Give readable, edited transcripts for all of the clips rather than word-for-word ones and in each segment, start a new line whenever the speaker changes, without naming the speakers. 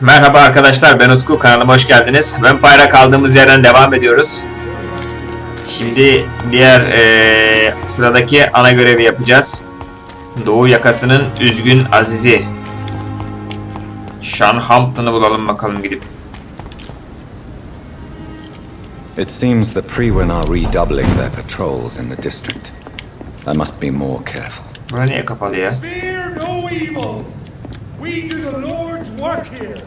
Merhaba arkadaşlar, ben Utku, kanalıma hoş geldiniz. Vampyr'a kaldığımız yerden devam ediyoruz. Şimdi diğer sıradaki ana görevi yapacağız. Doğu yakasının üzgün azizi Hampton'ı bulalım bakalım gidip.
It seems the Frewen are redoubling their patrols in the district. I must be more careful.
Bura niye kapalı ya?
Fear no evil. We do the Lord's work here.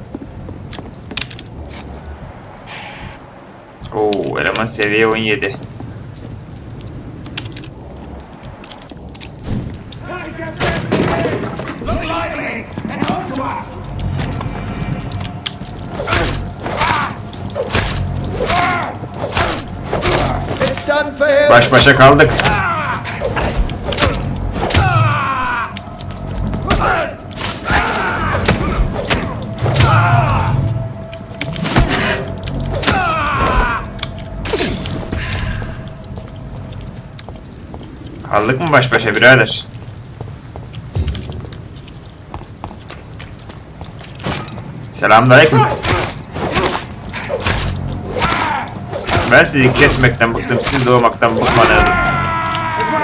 Oo, eleman seviye 17.
Look lively and talk to us. It's done for him.
Baş başa kaldık. Kaldık mı baş başa birader? Selamünaleyküm. Ben sizi kesmekten bıktım, siz doğmaktan bıkmadınız.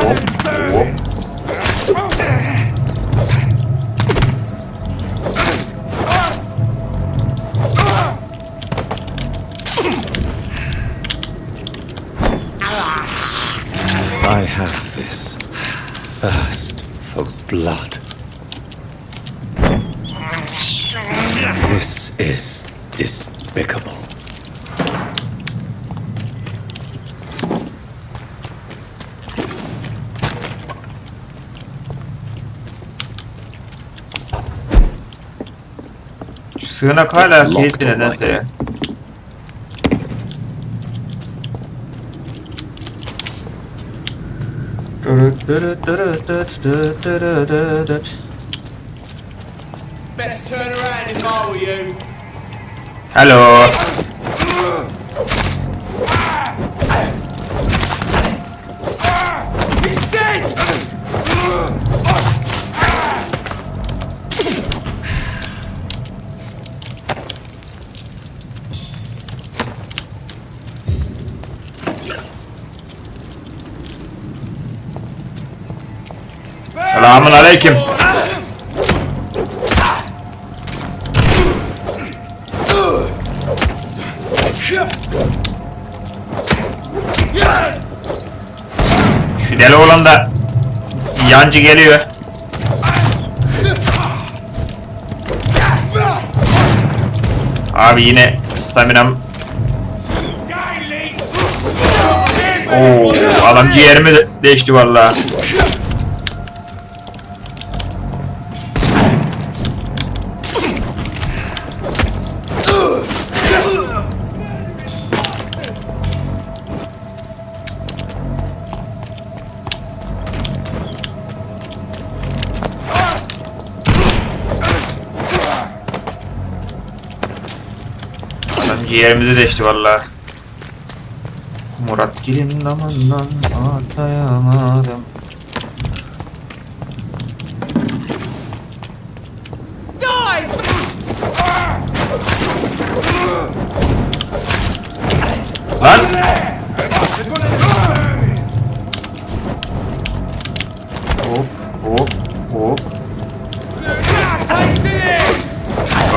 Hop, hop.
I have this thirst for blood. This is despicable.
Şu sığınak hala kilitli nedense ya.
Best turn around if I were you.
Hello.
He's dead.
Selamun aleyküm. Şu deli olan da yancı geliyor. Abi yine staminam. Oo, adam ciğerimi değişti vallahi. Ciğerimizi deşti vallahi. Muratgil'in damandan atlayamadım. Lan! Hop hop hop.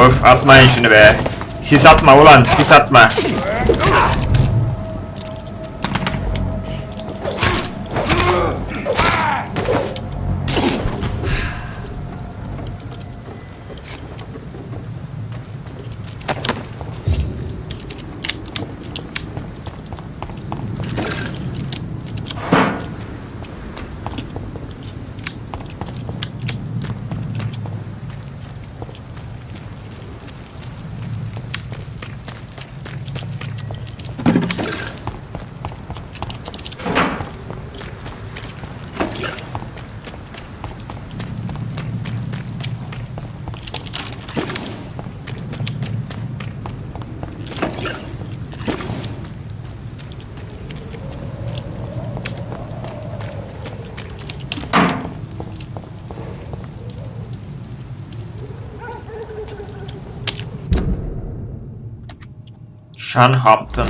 Öf, atmayın şunu be. Sis atma ulan, sis atma. Hampton.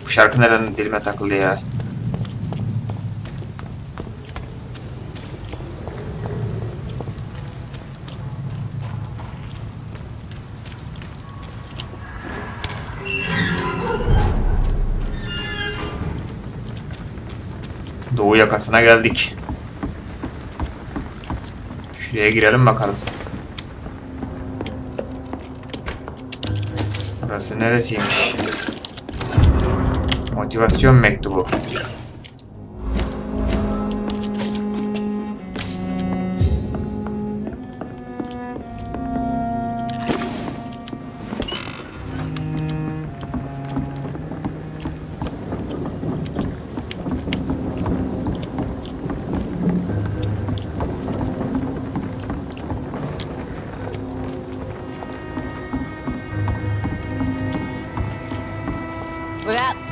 Bu şarkı nereden dilime takıldı ya? Doğu yakasına geldik. Şuraya girelim bakalım. Burası neresiymiş? Motivasyon mektubu.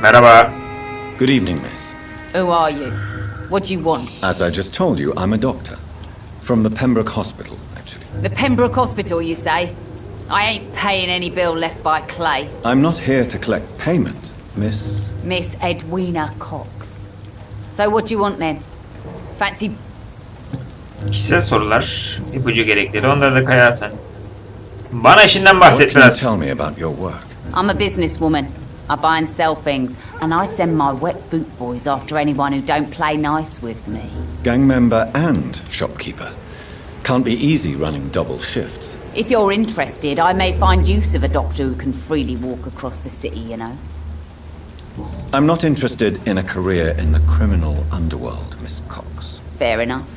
Merhaba.
Good evening, miss.
Who are you? What do you want?
As I just told you, I'm a doctor. From the Pembroke Hospital, actually.
The Pembroke Hospital, you say? I ain't paying any bill left by Clay.
I'm not here to collect payment, miss.
Miss Edwina Cox. So what do you want then? Fancy...
Kişisel sorular, ipucu gerekleri, onları da kayarsan. Bana işinden
What
bahset
can you
biraz.
tell me about your work?
I'm a businesswoman. I buy and sell things, and I send my wet boot boys after anyone who don't play nice with me.
Gang member and shopkeeper. Can't be easy running double shifts.
If you're interested, I may find use of a doctor who can freely walk across the city, you know.
I'm not interested in a career in the criminal underworld, Miss Cox.
Fair enough.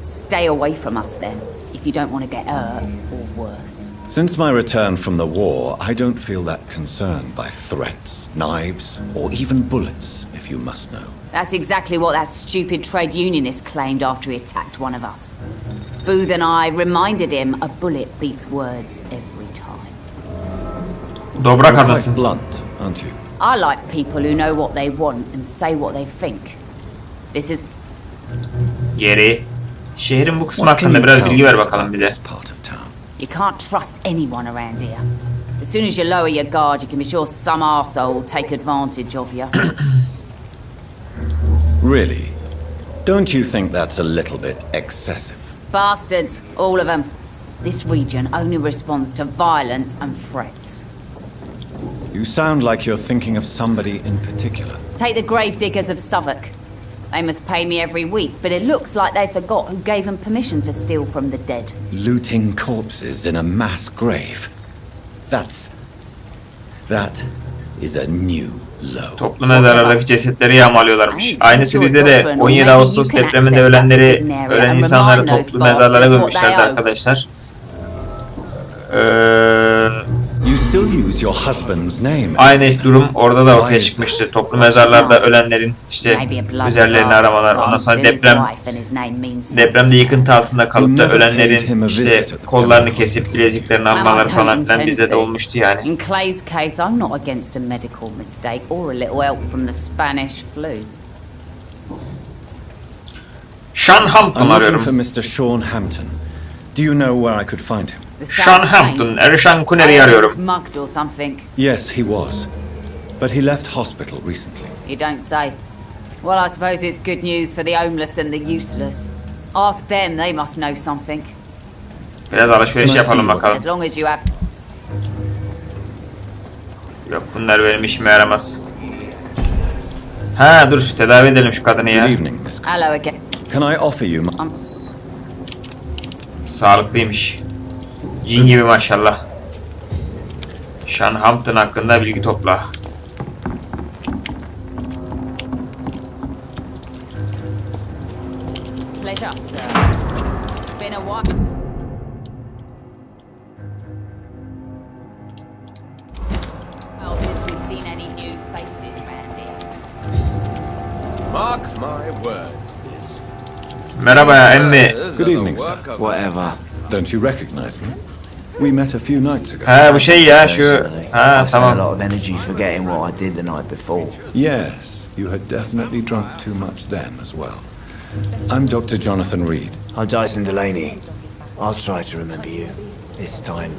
Stay away from us then, if you don't want to get hurt or worse.
Since my return from the war, I don't feel that concerned by threats, knives, or even bullets, if you must know.
That's exactly what that stupid trade unionist claimed after he attacked one of us. Booth and I reminded him a bullet beats words every time.
Dobra
You're quite
kadınsın.
blunt, aren't you?
I like people who know what they want and say what they think. This is...
Geri. Şehrin bu kısmı
What can
hakkında
you
biraz
tell
bilgi ver
me
bakalım
about
bize.
this part of town?
You can't trust anyone around here. As soon as you lower your guard, you can be sure some arsehole will take advantage of you.
Really? Don't you think that's a little bit excessive?
Bastards, all of them. This region only responds to violence and threats.
You sound like you're thinking of somebody in particular.
Take the gravediggers of Southwark. They must pay me every week, but it looks like they forgot who gave them permission to steal from the dead.
Looting corpses in a mass grave. That is a new low.
Toplu mezarlardaki cesetleri yağmalıyorlarmış. Aynısı bizde de 17 Ağustos depreminde ölen insanları toplu mezarlara gömmüşlerdi arkadaşlar.
You still use your husband's name.
Aynı durum orada da ortaya çıkmıştı. Toplu mezarlarda ölenlerin işte üzerlerini aramalar. Ondan sonra depremde yıkıntı altında kalıp da ölenlerin işte kollarını kesip bileziklerini almaları falan filan bizde de olmuştu yani.
In Clay's case, I'm not against a medical mistake or a little help from the Spanish flu.
Hampton
I'm looking
arıyorum.
for Mr. Sean Hampton. Do you know where I could find him?
Hampton, Erişan Kuner'i arıyorum.
Mugged or something.
Yes, he was. But he left hospital recently.
You don't say. Well, I suppose it's good news for the homeless and the useless. Ask them, they must know something.
Biraz alışveriş yapalım bakalım.
As long as you have...
Yok, bunlar benim işime yaramaz. Ha dur, tedavi edelim şu kadını ya.
Good evening, Miss Cox.
Hello again.
Can I offer you my...
Sağlıklıymış. Cin gibi maşallah. Hampton hakkında bilgi topla.
Pleasure, sir. Been a while. Well, since we've seen any new faces round here.
Mark my words, Biz.
Merhaba ya emmi.
Good evening, sir.
Whatever.
Don't you recognize me? We met a few nights ago.
Ha bu şey ya şu. Ha
I spent a
tamam.
lot of energy forgetting what I did the night before.
Yes, you had definitely drunk too much then as well. I'm Dr. Jonathan Reid.
I'm Dyson Delaney. I'll try to remember you this time.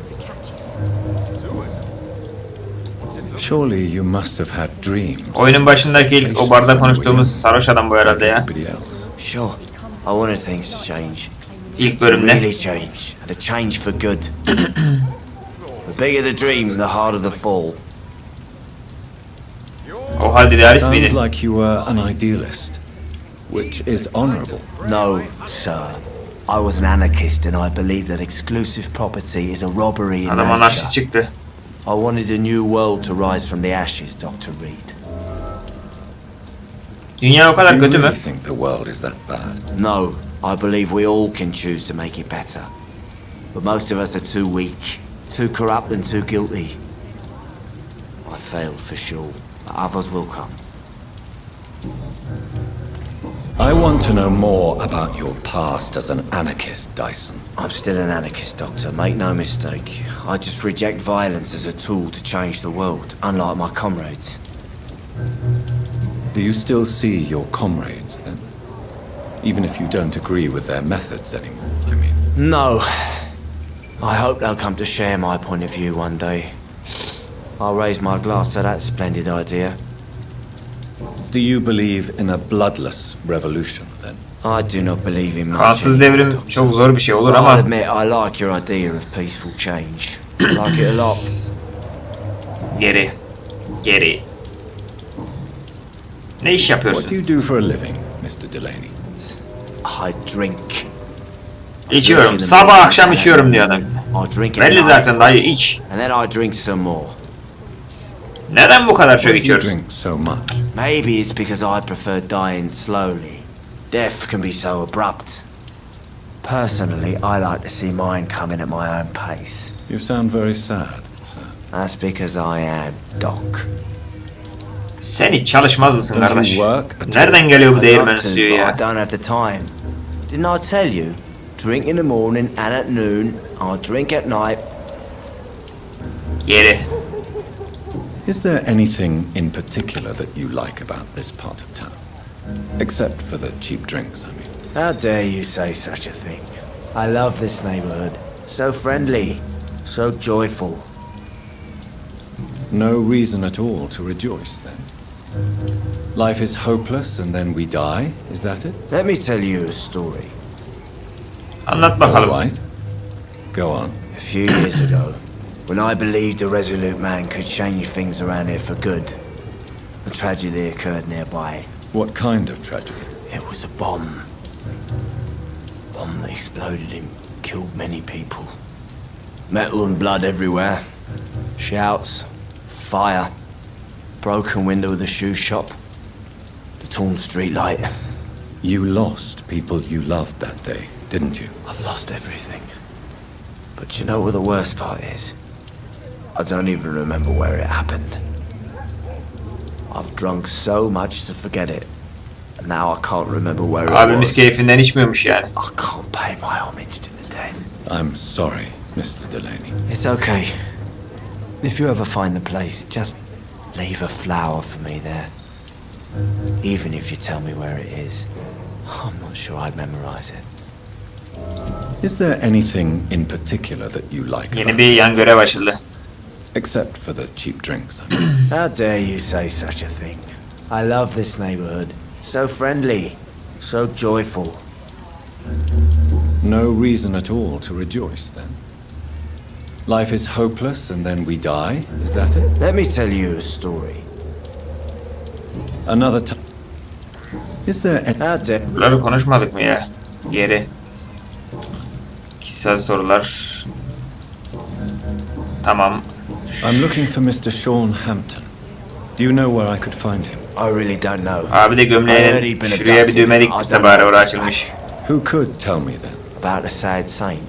Surely you must have had dreams.
Oyunun başındaki ilk o barda konuştuğumuz sarhoş adam bu herhalde ya.
Everybody else.
Sure, I wanted things to change.
İlk bölümde.
Really change, and a change for good. The bigger the dream, the harder the fall.
O halde idealist
Sounds
miydi?
like you were an idealist, which is honorable.
No, sir. I was an anarchist, and I believe that exclusive property is a robbery in
Adam anarşist
nature.
çıktı.
I wanted a new world to rise from the ashes, Dr. Reid.
Dünya o kadar
Do you
kötü mü?
really think the world is that bad?
No, I believe we all can choose to make it better. But most of us are too weak, too corrupt and too guilty. I failed for sure, but others will come.
I want to know more about your past as an anarchist, Dyson.
I'm still an anarchist, Doctor, make no mistake. I just reject violence as a tool to change the world, unlike my comrades.
Do you still see your comrades, then? Even if you don't agree with their methods anymore, I mean.
No. I hope they'll come to share my point of view one day. I'll raise my glass to that splendid idea.
Do you believe in a bloodless revolution, then?
I do not believe in
Kansız
much,
devrim
Doctor.
çok zor bir şey olur
But I'll
ama
admit I like your idea of peaceful change. I like it a lot.
geri. Geri. Ne iş
What do
yapıyorsun?
you do for a living, Mr. Delaney?
I drink.
İçiyorum. Sabah akşam içiyorum diyor adam.
I drink at
Belli
night,
zaten dayı iç.
and then I drink some more.
Neden bu kadar çok
Why do you
içiyoruz?
drink so much?
Maybe it's because I prefer dying slowly. Death can be so abrupt. Personally, I like to see mine coming at my own pace.
You sound very sad, sir.
That's because I am Doc.
Sen hiç çalışmaz mısın
Don't you
kardeş?
work at all?
Nereden geliyor bu
I'd
değirmen
love to,
suyu
but
ya?
I don't have the time. Didn't I tell you? Drink in the morning and at noon. I drink at night.
Geri.
Is there anything in particular that you like about this part of town? Except for the cheap drinks, I mean.
How dare you say such a thing? I love this neighborhood. So friendly, so joyful.
No reason at all to rejoice, then? Life is hopeless and then we die, is that it?
Let me tell you a story.
Anlat
All
bakalım.
right. Go on.
A few years ago, when I believed a resolute man could change things around here for good, a tragedy occurred nearby.
What kind of tragedy?
It was a bomb. Bomb that exploded and killed many people. Metal and blood everywhere. Shouts, fire, broken window of the shoe shop, the torn street light.
You lost people you loved that day, didn't you?
I've lost everything. But you know what the worst part is? I don't even remember where it happened. I've drunk so much to forget it. And now I can't remember where it
Abimiz
was.
keyfinden içmiyormuş yani.
I can't pay my homage to the dead.
I'm sorry, Mr. Delaney.
It's okay. If you ever find the place, just leave a flower for me there. Even if you tell me where it is, I'm not sure I'd memorize it.
Is there anything in particular that you like
Yeni
about
bir yan görev açıldı.
except for the cheap drinks, I mean?
How dare you say such a thing? I love this neighborhood. So friendly, so joyful.
No reason at all to rejoice, then? Life is hopeless and then we die, is that it?
Let me tell you a story.
Another time. Is there any...
How dare...
Bunları konuşmadık mı ya? Geri. Kişisel sorular. Tamam.
I'm looking for Mr. Sean Hampton. Do you know where I could find him?
I really don't know.
Abi de
I heard he'd
gömleğinin
been
şuraya bir
abducted.
düğme
I
dikmişse
don't
bari
know
orası
if it's
açılmış.
Who could tell me then?
About a sad saint.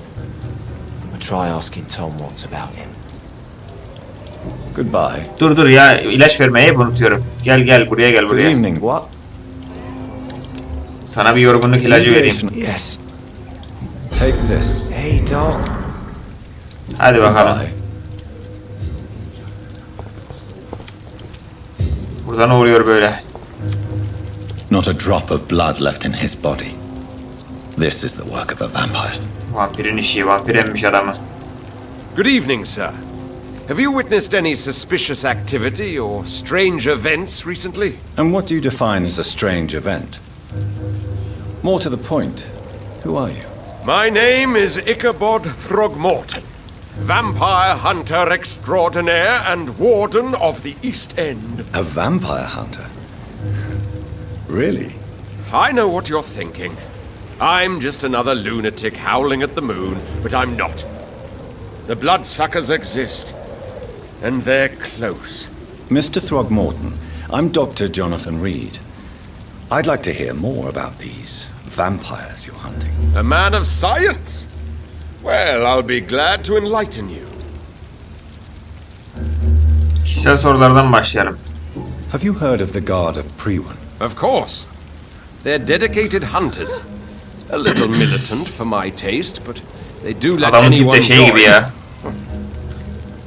I'll try asking Tom what's about him.
Goodbye.
Dur ya ilaç vermeyi hep unutuyorum. Gel buraya gel
Good
buraya.
evening.
What?
Sana bir yorgunluk ilacı vereyim.
Yes.
Take this.
Hey, Doc.
Hadi bakalım.
Goodbye.
Burada ne oluyor böyle?
Not a drop of blood left in his body. This is the work of a vampire.
Vampirin işi, vampir emmiş adamı.
Good evening, sir. Have you witnessed any suspicious activity or strange events recently?
And what do you define as a strange event? More to the point, who are you?
My name is Ichabod Throgmorton, vampire hunter extraordinaire and warden of the East End.
A vampire hunter? Really?
I know what you're thinking. I'm just another lunatic howling at the moon, but I'm not. The bloodsuckers exist, and they're close.
Mr. Throgmorton, I'm Dr. Jonathan Reid'ı. I'd like to hear more about these vampires you're hunting.
A man of science? Well, I'll be glad to enlighten you.
Kişisel sorulardan başlayalım.
Have you heard of the Guard of Priwen?
Of course. They're dedicated hunters. A little militant for my taste, but they do let
Adamın tip
anyone
de şey gibi
join.
ya.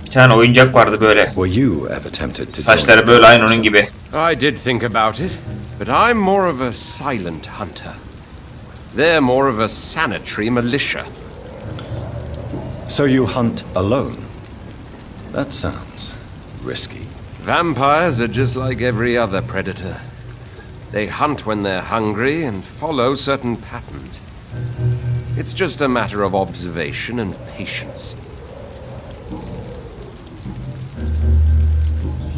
Bir tane oyuncak vardı böyle.
Were you ever tempted to
Saçları
join
böyle
the
aynı
Guards?
onun gibi.
I did think about it, but I'm more of a silent hunter. They're more of a sanitary militia.
So you hunt alone? That sounds risky.
Vampires are just like every other predator. They hunt when they're hungry and follow certain patterns. It's just a matter of observation and patience.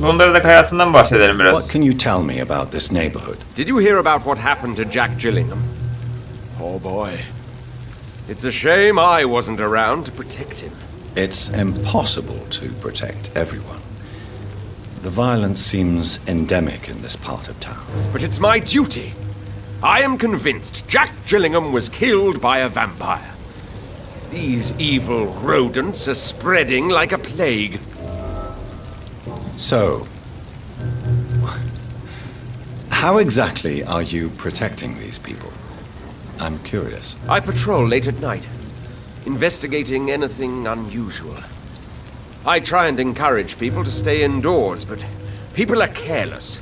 Londra'daki hayatından bahsedelim
What
biraz.
can you tell me about this neighborhood?
Did you hear about what happened to Jack Gillingham? Oh boy. It's a shame I wasn't around to protect him.
It's impossible to protect everyone. The violence seems endemic in this part of town.
But it's my duty. I am convinced Jack Gillingham was killed by a vampire. These evil rodents are spreading like a plague.
So, how exactly are you protecting these people? I'm curious.
I patrol late at night, investigating anything unusual. I try and encourage people to stay indoors, but people are careless.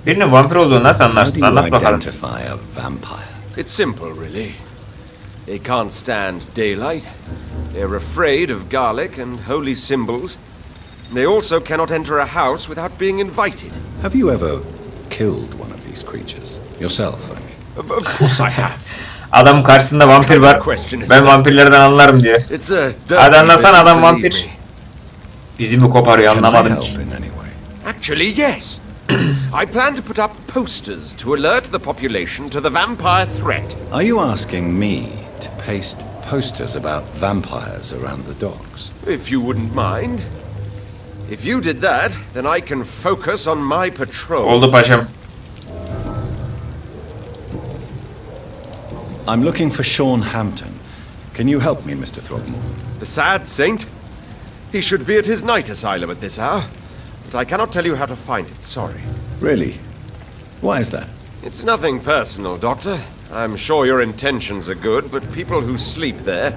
Birinin vampir olduğunu nasıl
How do
anlarsın?
you
Anlat bakalım.
identify a vampire?
It's simple, really. They can't stand daylight. They're afraid of garlic and holy symbols. They also cannot enter a house without being invited.
Have you ever killed one of these creatures? Yourself, I mean.
Of course I have.
Adam karşısında vampir var. Ben vampirlerden anlarım diyor.
It's a
Hadi anlasana
business,
adam
believe
vampir.
me.
Bizi mi koparıyor
Can I
anlamadım
help
ki.
in any way?
Actually, yes. I plan to put up posters to alert the population to the vampire threat.
Are you asking me to paste posters about vampires around the docks?
If you wouldn't mind. If you did that, then I can focus on my patrol.
Oldu paşam.
I'm looking for Sean Hampton. Can you help me, Mr. Throgmorton?
The sad saint? He should be at his night asylum at this hour. But I cannot tell you how to find it, sorry.
Really? Why is that?
It's nothing personal, Doctor. I'm sure your intentions are good, but people who sleep there,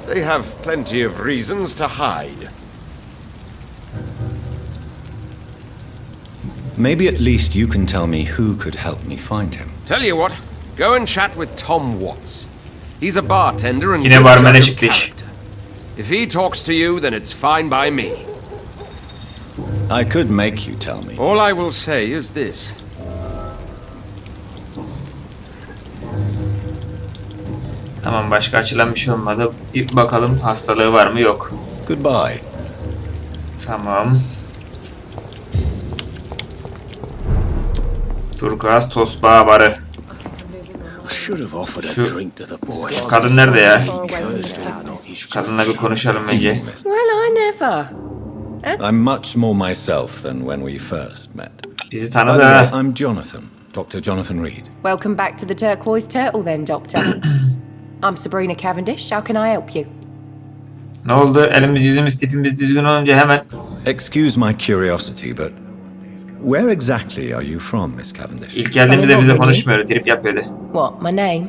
they have plenty of reasons to hide.
Maybe at least you can tell me who could help me find him.
Tell you what, go and chat with Tom Watts. He's a bartender and
Yine
good
barmene
judge of
çıktı iş.
character. If he talks to you, then it's fine by me.
I could make you tell me.
All I will say is this.
Tamam, başka açılan bir şey olmadı. Bir bakalım hastalığı var mı, yok.
Goodbye.
Tamam. Turkuaz tosbağa barı. Şu kadın nerede ya? Şu kadınla bir konuşalım önce.
Well, I never.
I'm much more myself than when we first met.
Bizi
By the
tanıdı
way,
ha.
I'm Jonathan, Dr. Jonathan Reid'ı.
Welcome back to the Turquoise Turtle then, Doctor. I'm Sabrina Cavendish. How can I help you?
Ne oldu? Elimiz yüzümüz tipimiz düzgün olunca hemen.
Excuse my curiosity, but where exactly are you from, Miss Cavendish?
İlk geldiğimizde bize konuşmuyordu. Trip yapıyordu.
What, my name?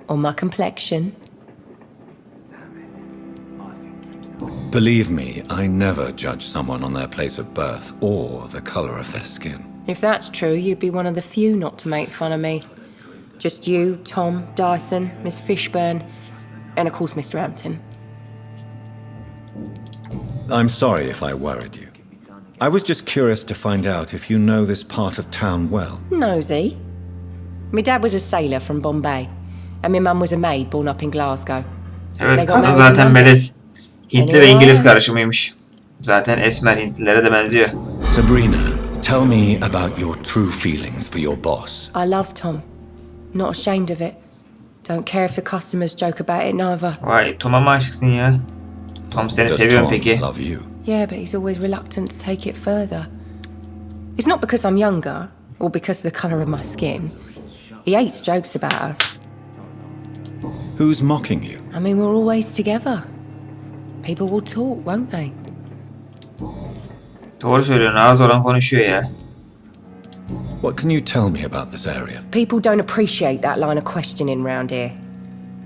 Or my complexion?
Believe me, I never judge someone on their place of birth or the color of their skin.
If that's true, you'd be one of the few not to make fun of me. Just you, Tom, Dyson, Miss Fishburne, and of course Mr. Hampton.
I'm sorry if I worried you. I was just curious to find out if you know this part of town well.
Nosy. My dad was a sailor from Bombay, and my mum was a maid born up in Glasgow.
Evet, kadın zaten melez. Hintli ve İngiliz karışımıymış. Zaten esmer Hintlilere de benziyor.
Sabrina, tell me about your true feelings for your boss.
I love Tom. Not ashamed of it. Don't care if the customers joke about it neither.
Vay, Tom'a mı aşıksın ya? Tom seni
Does
seviyor mu
Tom
peki?
love you?
Yeah, but he's always reluctant to take it further. It's not because I'm younger, or because of the colour of my skin. He hates jokes about us.
Who's mocking you?
I mean, we're always together. People will talk, won't they?
Doğru söylüyorsun, ağız olan konuşuyor ya.
What can you tell me about this area?
People don't appreciate that line of questioning round here.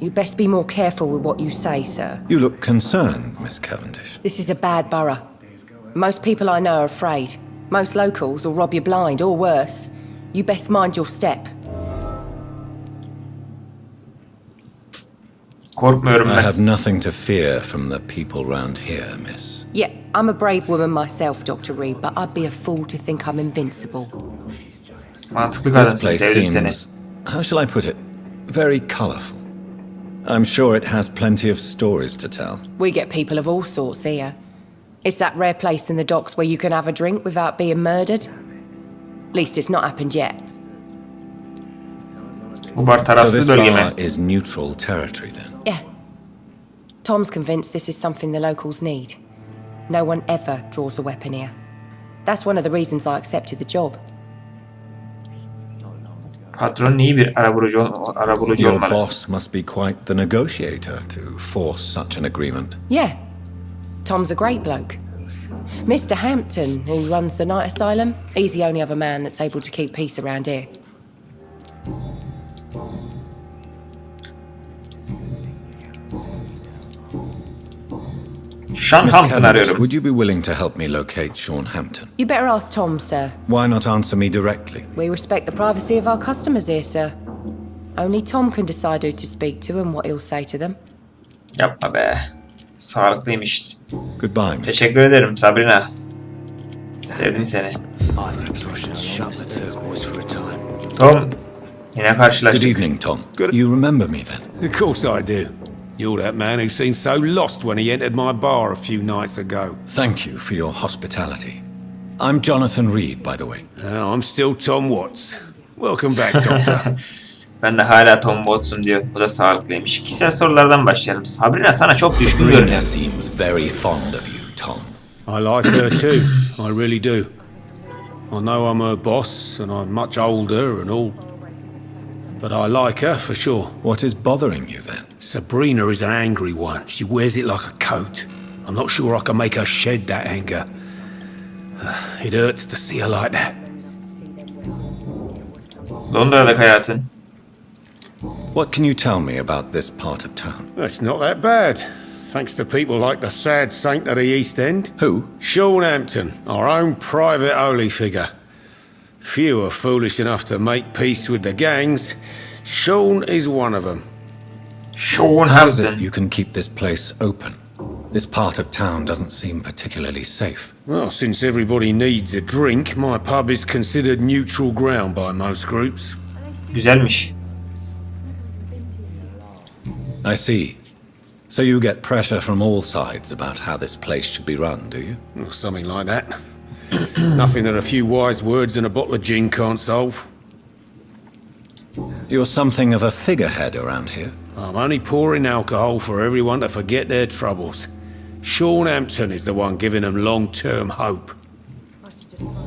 You best be more careful with what you say, sir.
You look concerned, Miss Cavendish.
This is a bad borough. Most people I know are afraid. Most locals will rob you blind, or worse. You best mind your step.
Korkmuyorum
I
ben.
have nothing to fear from the people round here, miss.
Yeah, I'm a brave woman myself, Dr. Reid, but I'd be a fool to think I'm invincible.
Mantıklı
This
kadınsın,
place
sevdim seni.
seems, how shall I put it, very colourful. I'm sure it has plenty of stories to tell.
We get people of all sorts here. It's that rare place in the docks where you can have a drink without being murdered. At least it's not happened yet.
Bu bar
So
tarafsız
this
bölge mi?
bar is neutral territory then?
Yeah. Tom's convinced this is something the locals need. No one ever draws a weapon here. That's one of the reasons I accepted the job.
Patron iyi bir arabulucu
Your
olmalı.
boss must be quite the negotiator to force such an agreement.
Yeah. Tom's a great bloke. Mr. Hampton, who runs the night asylum, he's the only other man that's able to keep peace around here.
Sean
Miss
Hampton
Cavendish,
arıyorum.
would you be willing to help me locate Sean Hampton?
You better ask Tom, sir.
Why not answer me directly?
We respect the privacy of our customers here, sir. Only Tom can decide who to speak to and what he'll say to them.
Yapma be. Sağlıklıymış.
Goodbye, Miss.
Teşekkür ederim Sabrina. Sevdim seni.
I think I should shut the turquoise for a time.
Tom, yine
Good
karşılaştık.
evening, Tom. You remember me then?
Of course I do. You're that man who seemed so lost when he entered my bar a few nights ago.
Thank you for your hospitality. I'm Jonathan Reid, by the way.
I'm still Tom Watts. Welcome back, Doctor.
Ben de hala Tom Watson diyor. Bu da sağlıklıymış. Kişisel sorulardan başlayalım. Sabrina sana çok düşkün
Sabrina
görünüyor.
seems very fond of you, Tom.
I like her too. I really do. I know I'm her boss and I'm much older and all. But I like her for sure.
What is bothering you then?
Sabrina is an angry one. She wears it like a coat. I'm not sure I can make her shed that anger. It hurts to see her like that.
Londra'daki hayatın.
What can you tell me about this part of town?
It's not that bad. Thanks to people like the sad saint of the East End.
Who?
Sean Hampton, our own private holy figure. Few are foolish enough to make peace with the gangs. Sean is one of them.
Sean
How is it
Hampton.
you can keep this place open? This part of town doesn't seem particularly safe.
Well, since everybody needs a drink, my pub is considered neutral ground by most groups.
Güzelmiş.
I see. So you get pressure from all sides about how this place should be run, do you?
Or something like that. Nothing that a few wise words and a bottle of gin can't solve.
You're something of a figurehead around here.
I'm only pouring alcohol for everyone to forget their troubles. Sean Hampton is the one giving them long-term hope.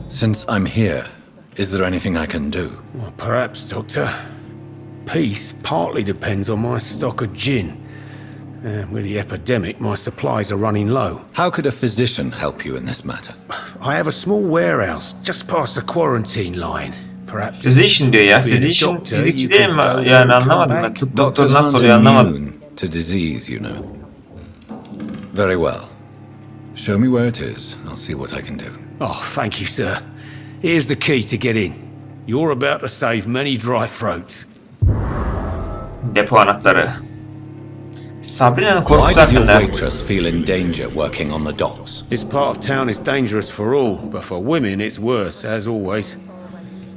Since I'm here, is there anything I can do?
Well, perhaps, Doctor. Peace partly depends on my stock of gin. With the epidemic, my supplies are running low.
How could a physician help you in this matter?
I have a small warehouse just past the quarantine line. Perhaps...
Physician diyor ya.
being a
Physician,
doctor,
fizikçi
you
değil
could
mi?
go there
Yani
and come
anlamadım ben.
back.
Tıp doktoru
Doctors
nasıl
aren't
oluyor anlamadım.
immune to disease, you know. Very well. Show me where it is. I'll see what I can do.
Oh, thank you, sir. Here's the key to get in. You're about to save many dry throats.
Depo anahtarı. Sabrina'nın
Why
korkusu
does your
hakkında.
waitress feel in danger working on the docks?
This part of town is dangerous for all, but for women it's worse, as always.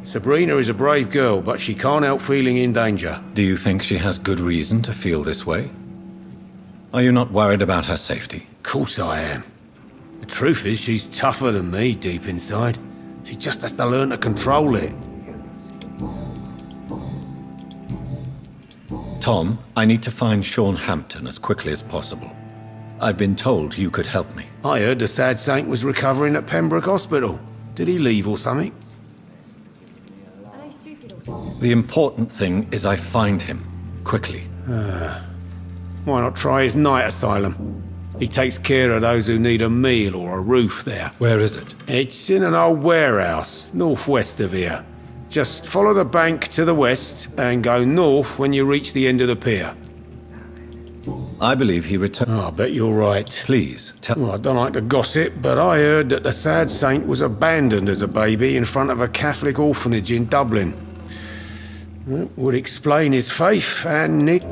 Sabrina is a brave girl, but she can't help feeling in danger.
Do you think she has good reason to feel this way? Are you not worried about her safety?
Of course I am. The truth is, she's tougher than me deep inside. She just has to learn to control it.
Tom, I need to find Sean Hampton as quickly as possible. I've been told you could help me.
I heard the sad saint was recovering at Pembroke Hospital. Did he leave or something?
The important thing is I find him, quickly.
Why not try his night asylum? He takes care of those who need a meal or a roof there.
Where is it?
It's in an old warehouse, northwest of here. Just follow the bank to the west and go north when you reach the end of the pier.
I believe he returned.
Oh, I bet you're right.
Please, tell...
Well, I don't like to gossip, but I heard that the sad saint was abandoned as a baby in front of a Catholic orphanage in Dublin. That would explain his faith and Nick.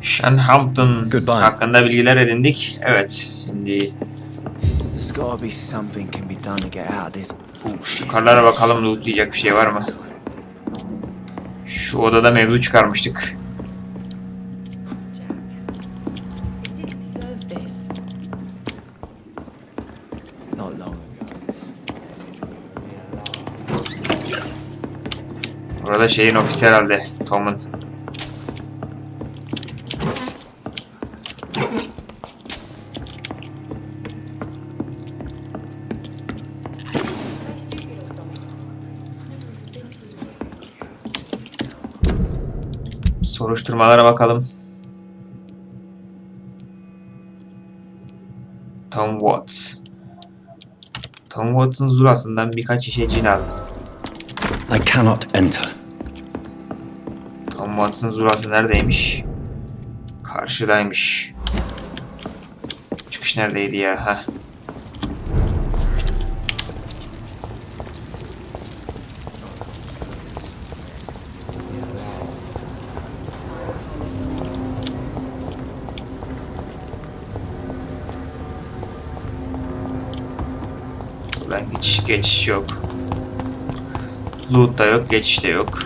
Sean Hampton
Goodbye.
hakkında bilgiler edindik. Evet, şimdi
There's gotta be something can be done to get out of this bullshit.
yukarılara bakalım, lootlayacak bir şey var mı? Şu odada mevzu çıkarmıştık.
Not long ago.
Burada şeyin ofisi herhalde, Tom'un. Soruşturmalara bakalım. Tom Watts. Tom Watts'ın zulasından birkaç şişe cin aldı.
I cannot enter.
Tom Watts'ın zulası neredeymiş? Karşıdaymış. Çıkış neredeydi ya? Heh. Buradan geçiş yok. Loot da yok, geçiş de yok.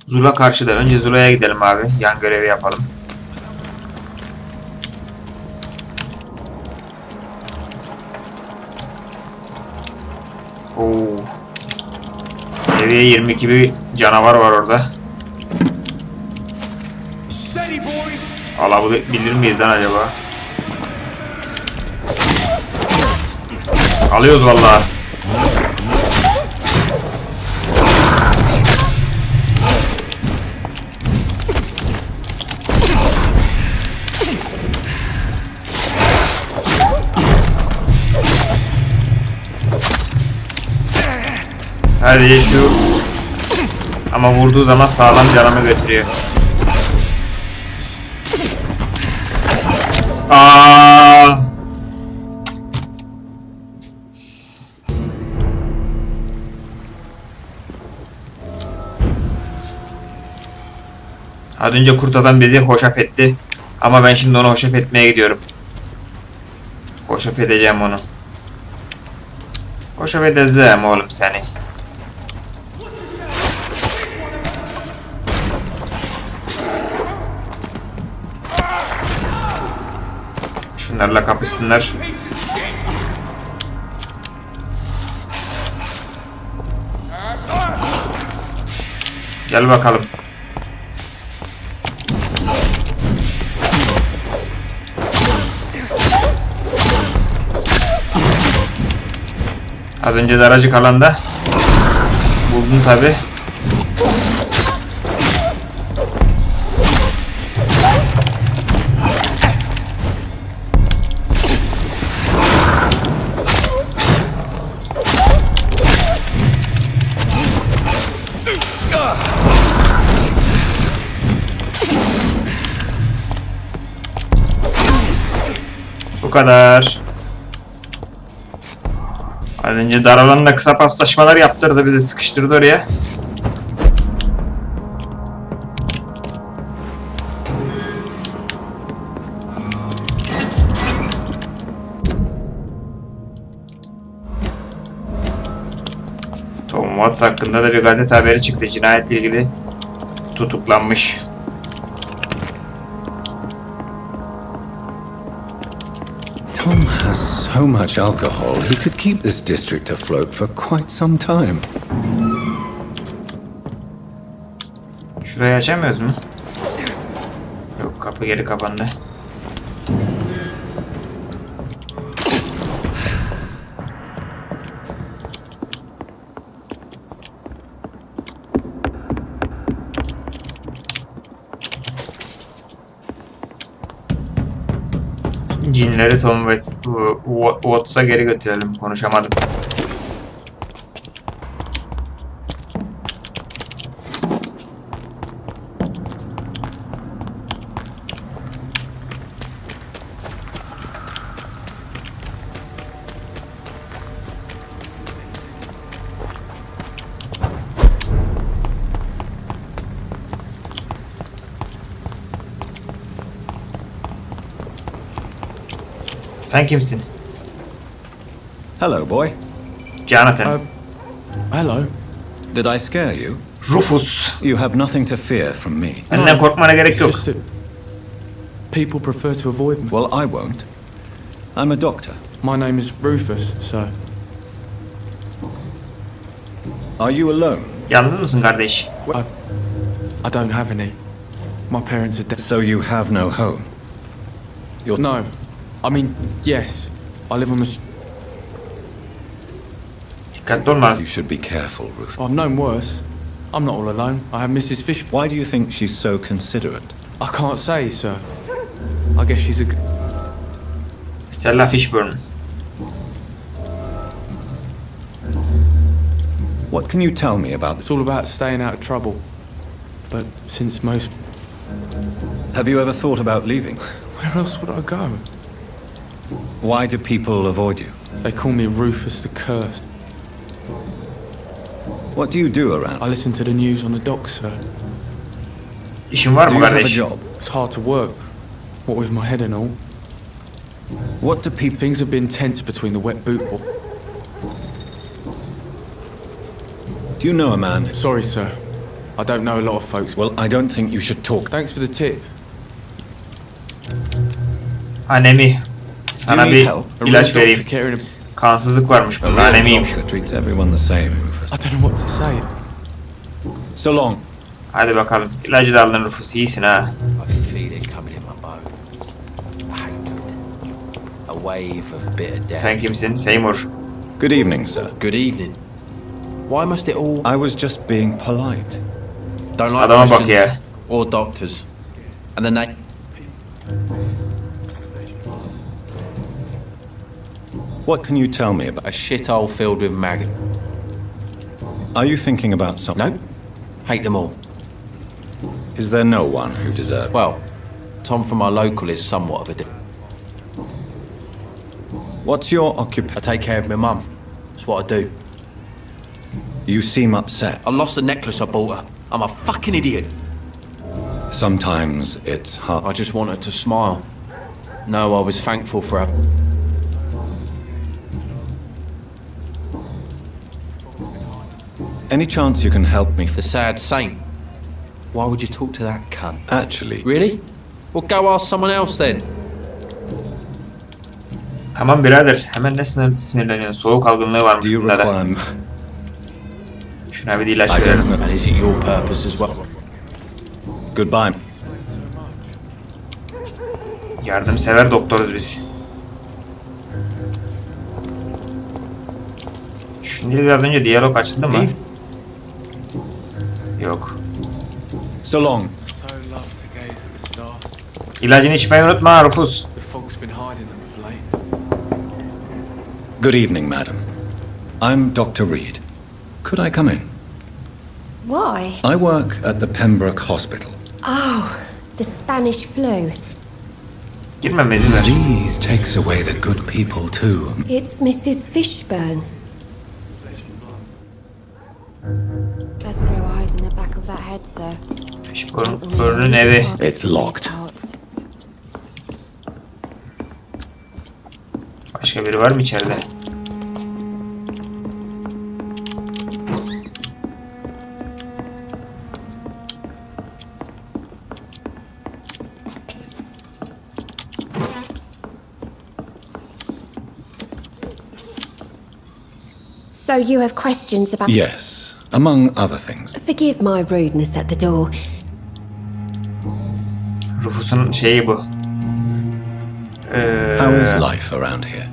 Zula karşıda. Önce Zula'ya gidelim abi. Yan görevi yapalım. Oo. Seviye 22 bir canavar var orada. Allah, bu bilir miyiz lan acaba? Alıyoruz vallahi. Sadece şu, ama vurduğu zaman sağlam canımı götürüyor. Aa! Az önce kurt adam bizi hoşaf etti. Ama ben şimdi onu hoşaf etmeye gidiyorum. Hoşaf edeceğim onu. Hoşaf edeceğim oğlum seni. Şunlarla kapışsınlar. Gel bakalım. Az önce daracık alanda buldum tabi. Bu kadar. Az önce dar alanla kısa paslaşmalar yaptırdı, bizi sıkıştırdı oraya. Tom Watts hakkında da bir gazete haberi çıktı. Cinayetle ilgili tutuklanmış.
Tom has so much alcohol, he could keep this district afloat for quite some time.
Şurayı açamıyoruz mu? Yok, kapı geri kapandı. Cinleri Tom Watts'a geri götürelim. Konuşamadım. Sen kimsin?
Hello, boy.
Jonathan.
Hello.
Did I scare you?
Rufus.
You have nothing to fear from me.
Benden korkmana gerek yok.
Just that people prefer to avoid me.
Well, I won't. I'm a doctor.
My name is Rufus, so
Are you alone?
Yalnız mısın kardeş?
I don't have any. My parents are dead.
So you have no home?
No. I mean, yes. I live on the
Dikkatli
You
olmalısın.
should be careful, Ruth.
I've known worse. I'm not all alone. I have Mrs. Fish.
Why do you think she's so considerate?
I can't say, sir. I guess she's a
Stella Fishburne.
What can you tell me about
It's
this?
all about staying out of trouble. But since most...
Have you ever thought about leaving?
Where else would I go?
Why do people avoid you?
They call me Rufus the Cursed.
What do you do around?
I listen to the news on the docks, sir.
İşin var
Do
mı
you have a
kardeş?
job?
It's hard to work. What with my head and all.
What do people...
Things have been tense between the wet boot boy.
Do you know a man?
Sorry, sir. I don't know a lot of folks.
Well, I don't think you should talk.
Thanks for the tip.
Anemi. Sana
need
bir
help?
A
ilaç
real doctor
vereyim.
caring
Kansızlık varmış
A
burada.
real
Anemiymiş.
doctor treats everyone the same, Rufus.
I don't know what to say.
So long.
Hadi bakalım. İlacı da aldın Rufus. İyisin ha.
I feel it coming in my bones. Hatred. A wave of bitter doubt.
Sen kimsin? Seymour.
Good evening, sir.
Good evening. Why must it all...
I was just being polite.
Don't like
Adama bak
Christians
ya.
or doctors. And the name...
What can you tell me about...
A shithole filled with maggots.
Are you thinking about something?
No? Hate them all.
Is there no one who deserves...
Well, Tom from our local is somewhat of a dick.
What's your
I
occupation?
take care of my mum. That's what I do.
You seem upset.
I lost the necklace I bought her. I'm a fucking idiot.
Sometimes it's hard.
I just wanted to smile. No, I was thankful for her.
Any chance you can help me?
The sad saint. Why would you talk to that cunt?
Actually,
Really? Well, go ask someone else then.
Tamam birader. Hemen ne sinirleniyorsun? Soğuk algınlığı varmış
do you
bunda da.
require...
Şuna bir de ilaç
I don't
verelim.
know.
And is it your purpose as well?
Goodbye.
Yardımsever doktoruz biz. Şimdi biraz önce diyalog açıldı mı? Yok.
So long.
So love to gaze at the stars.
İlacını içmeyi unutma Rufus.
The fog's been hiding them of late.
Good evening, madam. I'm Dr. Reid. Could I come in?
Why?
I work at the Pembroke Hospital.
Oh, the Spanish flu.
Girmemezi ver.
Disease takes away the good people too.
It's Mrs. Fishburne. Just grow eyes in the back of that head, sir.
Fishburne'ın evi.
It's locked.
Başka biri var mı içeride?
So you have questions about...
Yes, among other things.
Forgive my rudeness at the door.
Rufus'un şeyi bu.
How is life around here?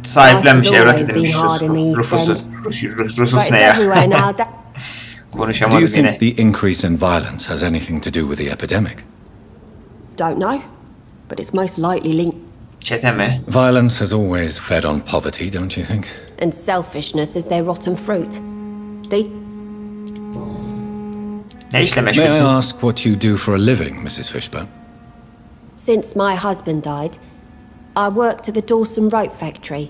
Sahiplenmiş,
Life has
evlat
always
edinmiş
been hard in these
Rufus'u.
But
Rusus
it's
ne ya?
everywhere now.
Do you
Konuşamadım yine.
think the increase in violence has anything to do with the epidemic?
Don't know, but it's most likely linked.
Çete mi?
Violence has always fed on poverty, don't you think?
And selfishness is their rotten fruit. They...
Ne işle
May I
meşgulsün?
ask what you do for a living, Mrs. Fishburne?
Since my husband died, I worked at the Dawson Rope factory,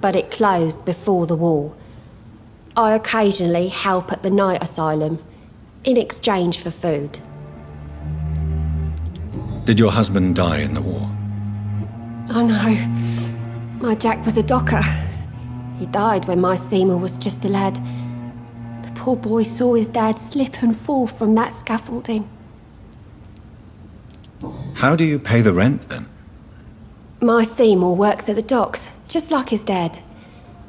but it closed before the war. I occasionally help at the night asylum, in exchange for food.
Did your husband die in the war?
Oh no, my Jack was a docker. He died when my Seymour was just a lad. The poor boy saw his dad slip and fall from that scaffolding.
How do you pay the rent then?
My Seymour works at the docks, just like his dad.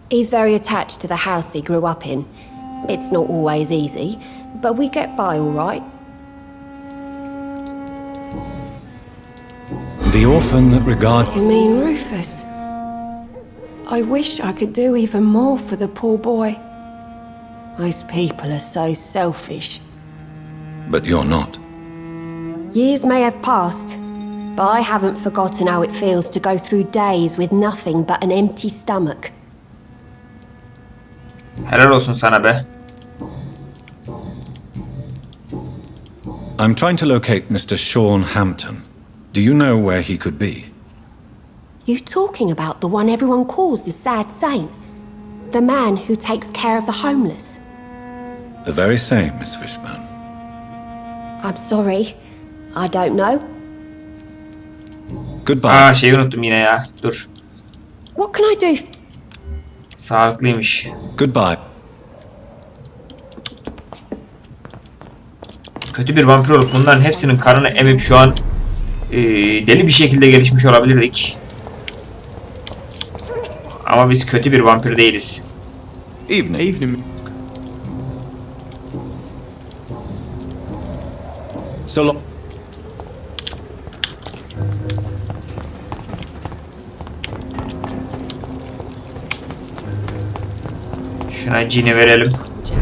He's very attached to the house he grew up in. It's not always easy, but we get by all right.
The orphan that regard...
You mean Rufus? I wish I could do even more for the poor boy. Most people are so selfish.
But you're not.
Years may have passed, but I haven't forgotten how it feels to go through days with nothing but an empty stomach.
Helal olsun sana be.
I'm trying to locate Mr. Sean Hampton. Do you know where he could be?
You talking about the one everyone calls the sad saint? The man who takes care of the homeless?
The very same, Miss Fishburne.
I'm sorry, I don't know.
Goodbye.
Şeyi unuttum yine ya. Dur.
What can I do?
Sağlıklıymış.
Goodbye.
Kötü bir vampir olup bunların hepsinin karını emip şu an deli bir şekilde gelişmiş olabilirdik. Ama biz kötü bir vampir değiliz.
Evening. So long.
Şuna cini verelim.
Jack.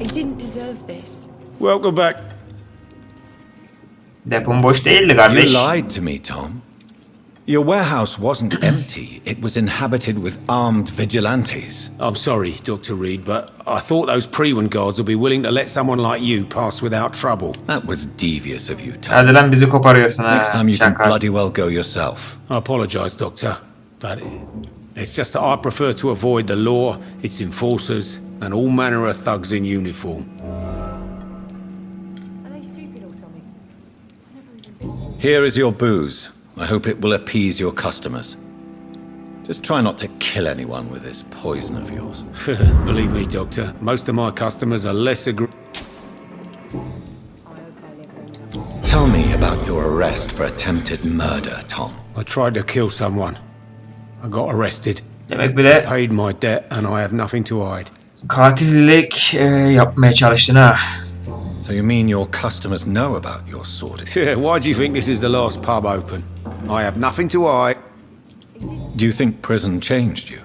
He didn't deserve this.
Welcome back.
Depom boş değildi
You
kardeş.
lied to me, Tom. Your warehouse wasn't empty. It was inhabited with armed vigilantes.
I'm sorry, Dr. Reid, but I thought those Prewin guards would be willing to let someone like you pass without trouble.
That was devious of you, Tom.
Hadi lan bizi koparıyorsun ha.
Next time you can
Şaka.
bloody well go yourself.
I apologise, Doctor, but it's just that I prefer to avoid the law, its enforcers, and all manner of thugs in uniform.
Here is your booze. I hope it will appease your customers. Just try not to kill anyone with this poison of yours.
Believe me, Doctor, most of my customers are less
Tell me about your arrest for attempted murder, Tom.
I tried to kill someone. I got arrested,
Demek bir de
paid my debt, and I have nothing to hide.
katillik yapmaya çalıştın ha.
So you mean your customers know about your sordid...
Yeah, why do you think this is the last pub open? I have nothing to hide.
Do you think prison changed you?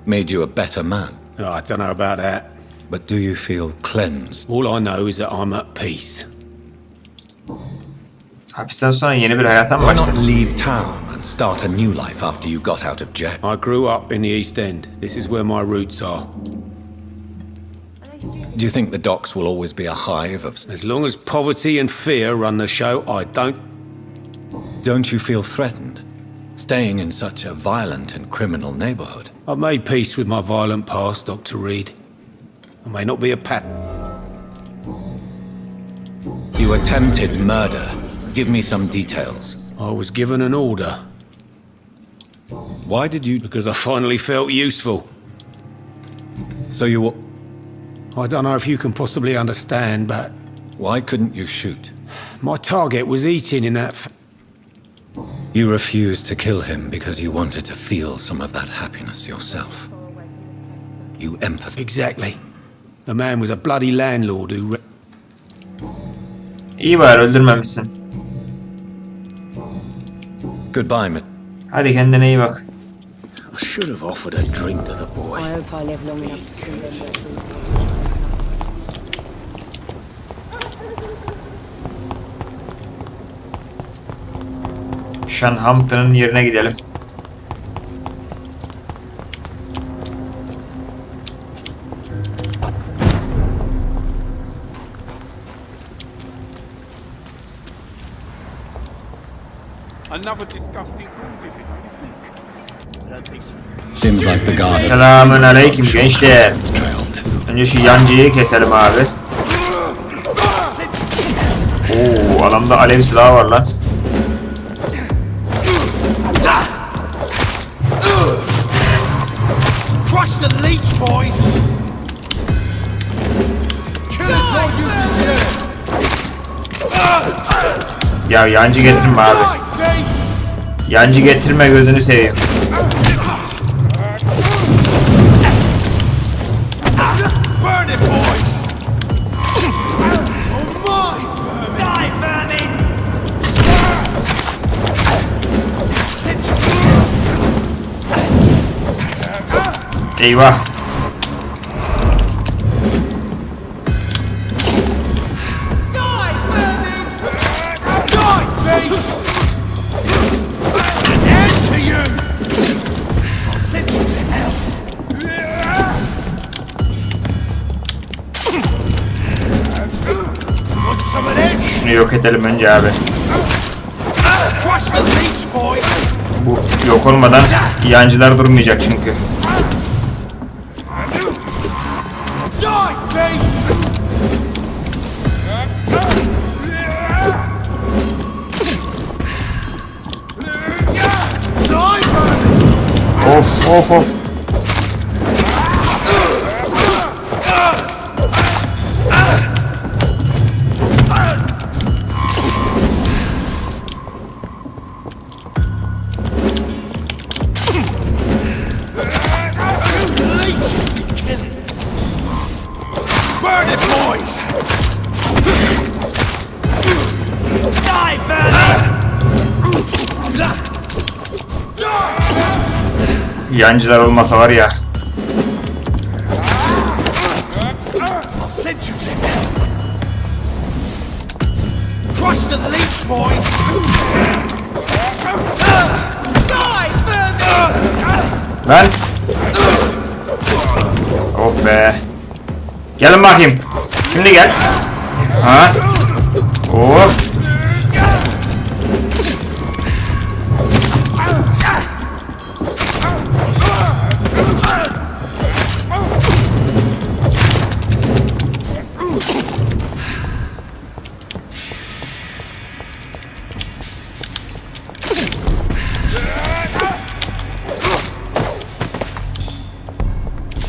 Made you a better man?
Oh, I don't know about that.
But do you feel cleansed?
All I know is that I'm at peace.
Hapisten sonra yeni bir hayata mı
Why not
başladın?
leave town and start a new life after you got out of jail?
I grew up in the East End. This is where my roots are.
Do you think the docks will always be a hive of...
As long as poverty and fear run the show, I don't...
Don't you feel threatened? Staying in such a violent and criminal neighborhood?
I've made peace with my violent past, Dr. Reid. I may not be a pattern.
You attempted murder. Give me some details.
I was given an order.
Why did you...
Because I finally felt useful.
So you were...
I don't know if you can possibly understand, but...
Why couldn't you shoot?
My target was eating in that...
You refused to kill him because you wanted to feel some of that happiness yourself. You empathize.
Exactly. The man was a bloody landlord who...
İyi var, öldürmemişsin.
Goodbye, Mitt.
Hadi kendine iyi bak.
I should have offered a drink to the boy.
I hope I live long enough to see them.
Sean Hampton'ın yerine gidelim.
Another disgusting
Seems like the guard...
Selamun aleyküm gençler. Önce şu yancıyı keselim abi. Oo, adamda alev silahı var lan.
Crush the leech, boys! Killers all you deserve!
Ya yancı getirme abi. Yancı getirme, gözünü seveyim.
Burn it, boys! Oh my! Die, vermin!
Eyvah.
Die, vermin! Die, beast! An end to you! I'll send you to hell! Want some of this?
Şunu yok edelim önce abi.
Crush the leech, boys!
Bu yok olmadan yancılar durmayacak çünkü.
Die, beast! Die, vermin!
Of of of.
Burn it, boys! Die, vermin!
Yancılar olmasa var ya.
I'll send you to hell! Crush the leech, boys! Die, vermin!
Lan. Oh be. Gelin bakayım. Şimdi gel. Ha. Oh.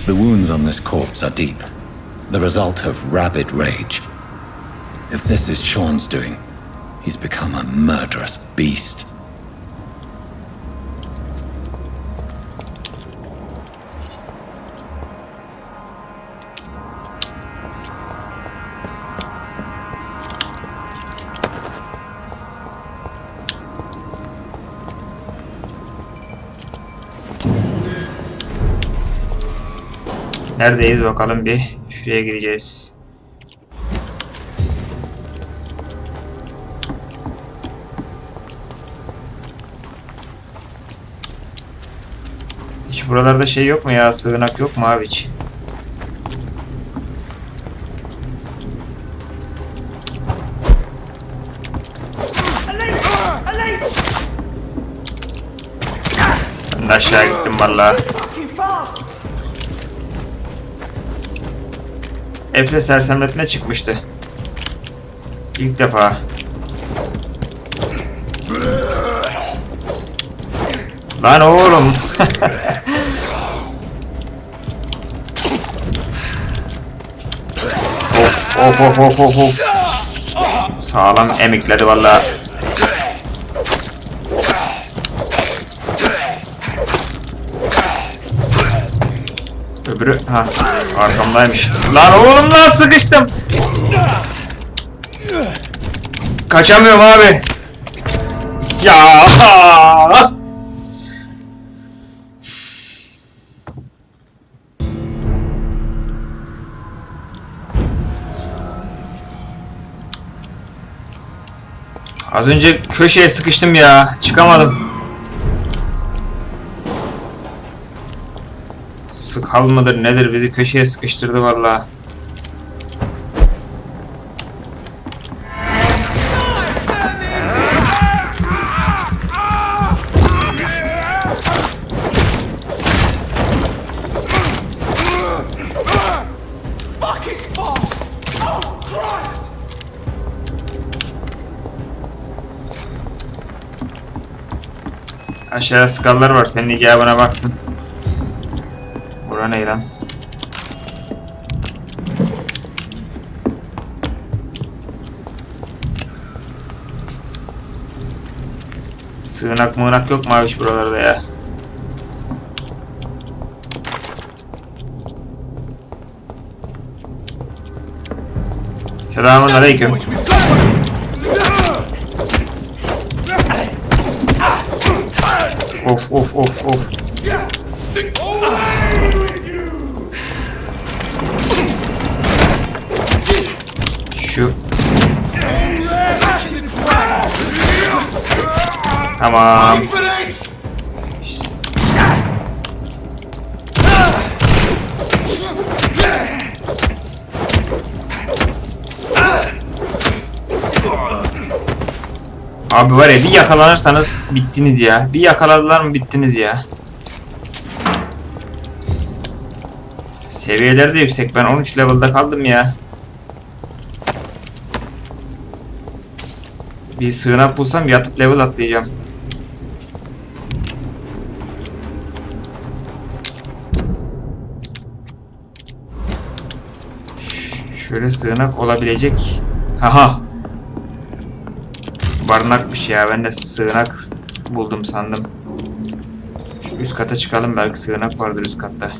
The wounds on this corpse are deep, the result of rabid rage. If this is Sean's doing, he's become a murderous beast.
Neredeyiz bakalım bir. Şuraya gideceğiz. Hiç buralarda şey yok mu ya? Sığınak yok mu abi hiç? aşağı gittim vallahi. Efle sersemletme çıkmıştı. İlk defa. Lan oğlum. Of. Sağlam emikledi vallahi. Öbürü arkamdaymış. Lan oğlum lan sıkıştım. Kaçamıyorum abi. Ya. Az önce köşeye sıkıştım ya. Çıkamadım. Sıkal mıdır nedir bizi köşeye sıkıştırdı vallahi. Aşağıda skallar var. Senin icabına baksın. Bura ne lan? Sığınak mığınak yok mu abiş buralarda ya? Selamun aleyküm. Of. Şu. Tamam. Abi var ya bir yakalanırsanız bittiniz ya. Bir yakaladılar mı bittiniz ya. Seviyeleri de yüksek. Ben 13 level'da kaldım ya. Bir sığınak bulsam yatıp level atlayacağım. Şöyle sığınak olabilecek. Haha. Barınakmış ya. Ben de sığınak buldum sandım. Şu üst kata çıkalım. Belki sığınak vardır üst katta.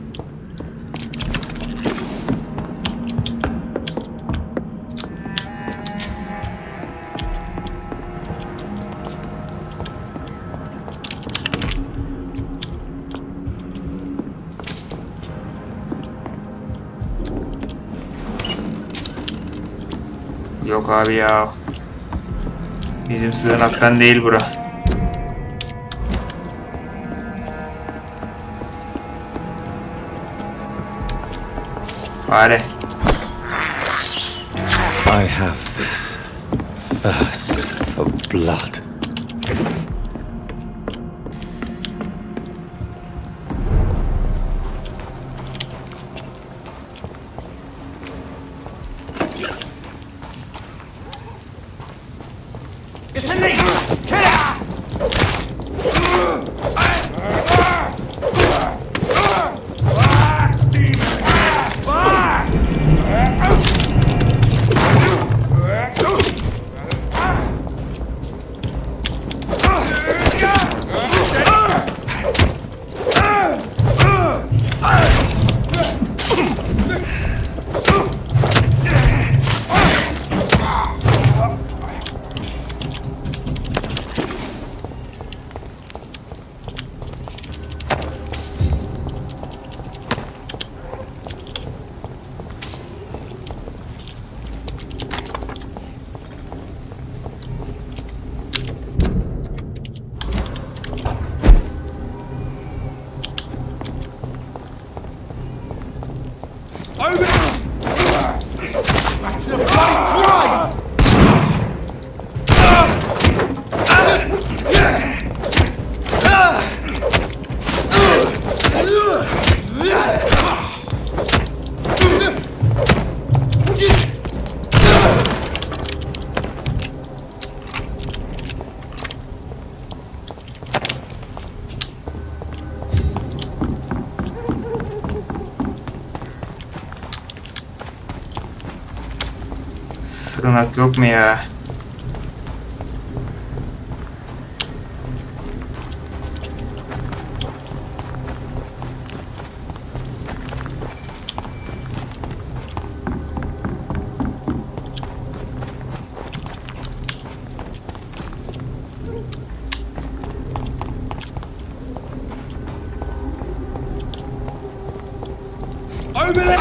Yok abi ya. Bizim sığınaktan değil bura. Fare.
I have this thirst for blood.
Sığınak yok mu ya?
Over there!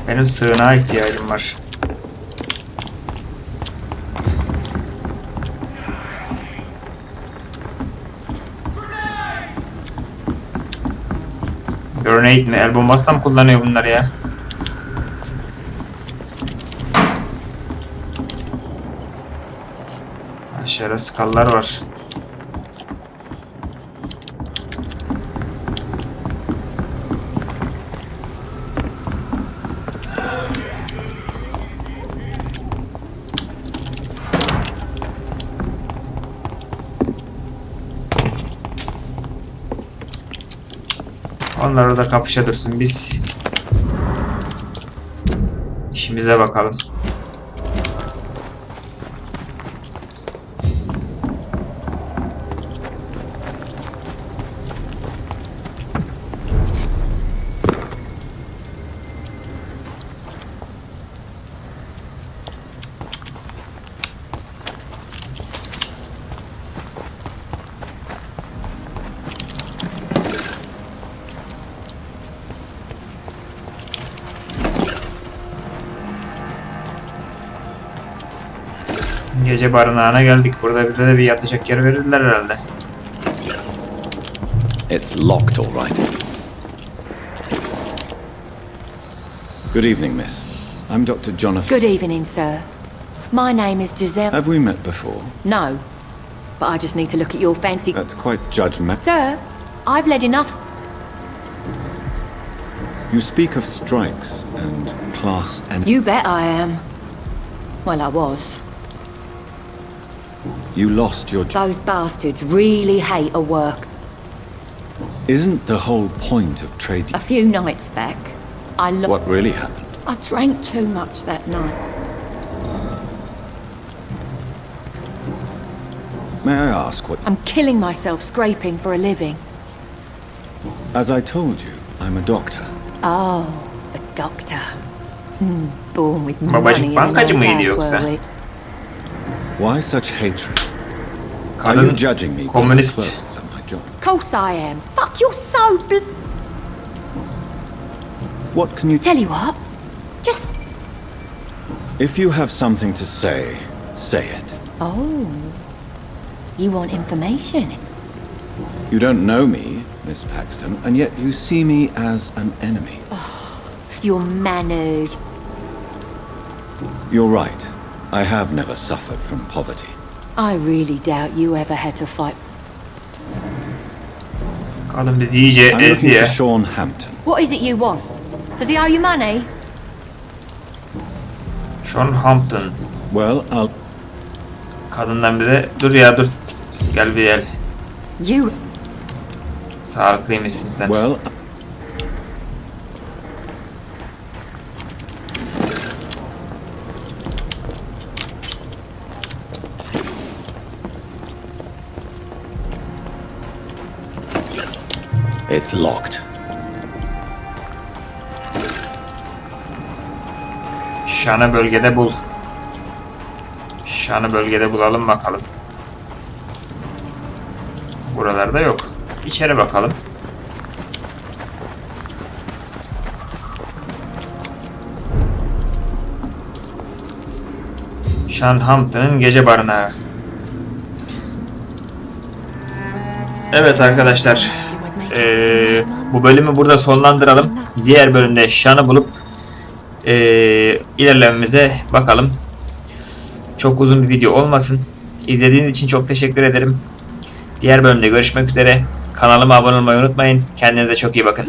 Benim sığınağa ihtiyacım var. Grenade mi? El bombası da mı kullanıyor bunlar ya? Aşağıda skallar var. Onlar orada kapışa dursun, biz işimize bakalım. Gece barınağına geldik. Burada bize de bir yatacak yer verirler herhalde.
It's locked, all right. Good evening, miss. I'm Dr. Jonathan.
Good evening, sir. My name is Giselle.
Have we met before?
No, but I just need to look at your fancy...
That's quite judgmental.
Sir, I've led enough...
You speak of strikes and class and...
You bet I am. Well, I was.
You lost your job.
Those bastards really hate a work.
Isn't the whole point of trade...
A few nights back,
What really happened?
I drank too much that night.
May I ask what...
I'm killing myself scraping for a living.
As I told you, I'm a doctor.
Oh, a doctor. Born with
Babacık
money in a
bankacı
man's
mıydı
house,
yoksa?
were we?
Why such hatred? Are
Kadın
you judging me by the
komünist.
clothes and my job?
Course I am. Fuck, you're so
What can you...
Tell you what, just...
If you have something to say, say it.
Oh, you want information?
You don't know me, Miss Paxton, and yet you see me as an enemy.
Your manners.
You're right. I have never suffered from poverty.
I really doubt you ever had to fight.
Kadın bizi iyice
I'm
ezdi
looking for
ya.
Sean Hampton.
What is it you want? Does he owe you money?
John Hampton.
Well, I'll...
Kadından bize dur ya dur. Gel bir gel.
You...
Sağlıklıymışsın sen.
Well... It's locked.
Şanı bölgede bul. Şanı bölgede bulalım bakalım. Buralarda yok. İçeri bakalım. Sean Hampton'ın gece barınağı. Evet arkadaşlar. Bu bölümü burada sonlandıralım. Diğer bölümde Sean'ı bulup ilerlememize bakalım. Çok uzun bir video olmasın. İzlediğiniz için çok teşekkür ederim. Diğer bölümde görüşmek üzere. Kanalıma abone olmayı unutmayın. Kendinize çok iyi bakın.